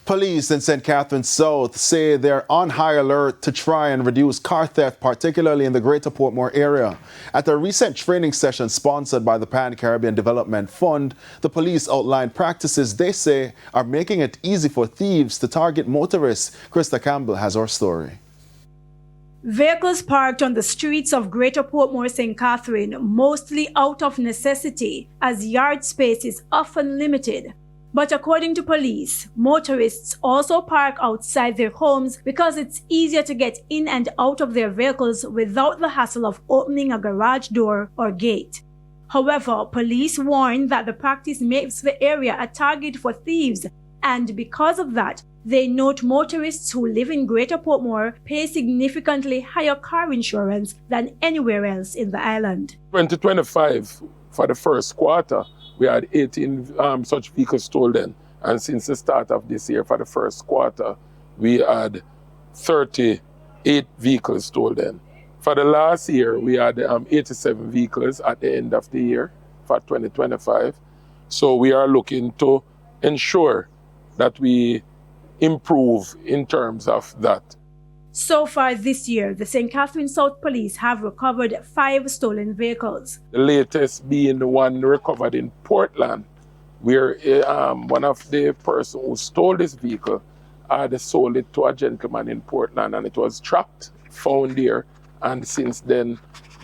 Police in St. Catharines South say they're on high alert to try and reduce car theft, particularly in the Greater Portmore area. At a recent training session sponsored by the Pan-Caribbean Development Fund, the police outlined practices they say are making it easy for thieves to target motorists. Krista Campbell has our story. Vehicles parked on the streets of Greater Portmore, St. Catharines, mostly out of necessity, as yard space is often limited. But according to police, motorists also park outside their homes because it's easier to get in and out of their vehicles without the hassle of opening a garage door or gate. However, police warn that the practice makes the area a target for thieves, and because of that, they note motorists who live in Greater Portmore pay significantly higher car insurance than anywhere else in the island. 2025, for the first quarter, we had 18 such vehicles stolen. And since the start of this year, for the first quarter, we had 38 vehicles stolen. For the last year, we had 87 vehicles at the end of the year for 2025. So we are looking to ensure that we improve in terms of that. So far this year, the St. Catharines South Police have recovered 5 stolen vehicles. The latest being the one recovered in Portland, where one of the person who stole this vehicle had sold it to a gentleman in Portland, and it was tracked, found there, and since then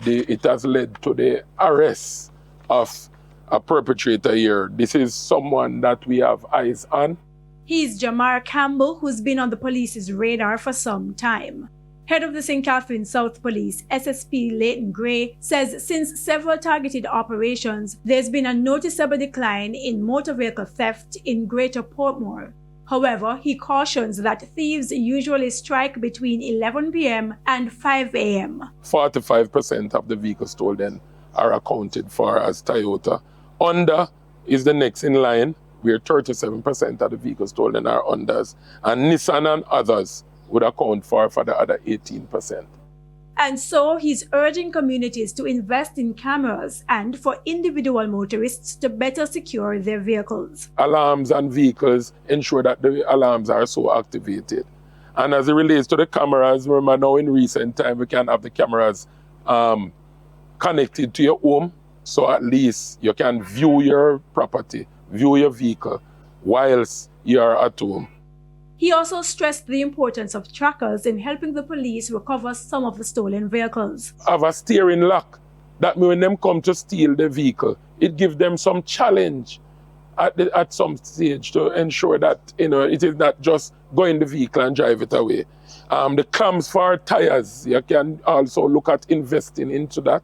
it has led to the arrest of a perpetrator here. This is someone that we have eyes on. He's Jamar Campbell, who's been on the police's radar for some time. Head of the St. Catharines South Police, SSP Leighton Gray, says since several targeted operations, there's been a noticeable decline in motor vehicle theft in Greater Portmore. However, he cautions that thieves usually strike between 11 p.m. and 5 a.m. 45% of the vehicles stolen are accounted for as Toyota. Honda is the next in line, where 37% of the vehicles stolen are Hondas, and Nissan and others would account for the other 18%. And so he's urging communities to invest in cameras and for individual motorists to better secure their vehicles. Alarms on vehicles ensure that the alarms are so activated. And as it relates to the cameras, remember now in recent time we can have the cameras connected to your home, so at least you can view your property, view your vehicle whilst you are at home. He also stressed the importance of trackers in helping the police recover some of the stolen vehicles. Have a steering lock. That means when them come to steal the vehicle, it gives them some challenge at some stage to ensure that it is not just go in the vehicle and drive it away. The clamps for tires, you can also look at investing into that.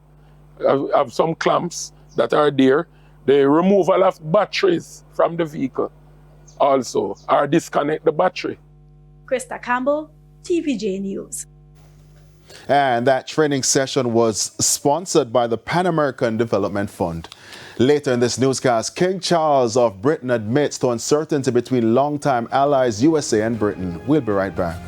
Have some clamps that are there. The removal of batteries from the vehicle also, or disconnect the battery. Krista Campbell, TVJ News. And that training session was sponsored by the Pan American Development Fund. Later in this newscast, King Charles of Britain admits to uncertainty between longtime allies USA and Britain. We'll be right back.